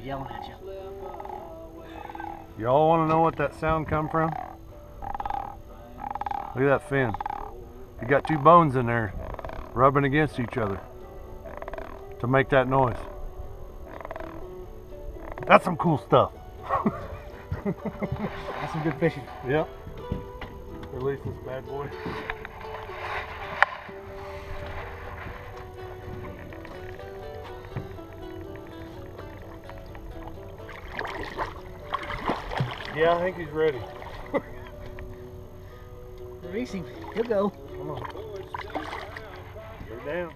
yelling at you. Y'all want to know what that sound come from? Look at that fin. You got two bones in there rubbing against each other to make that noise. That's some cool stuff. That's some good fishing. Yep. Release this bad boy. Yeah, I think he's ready. Release him. He'll go. Come on. Go down.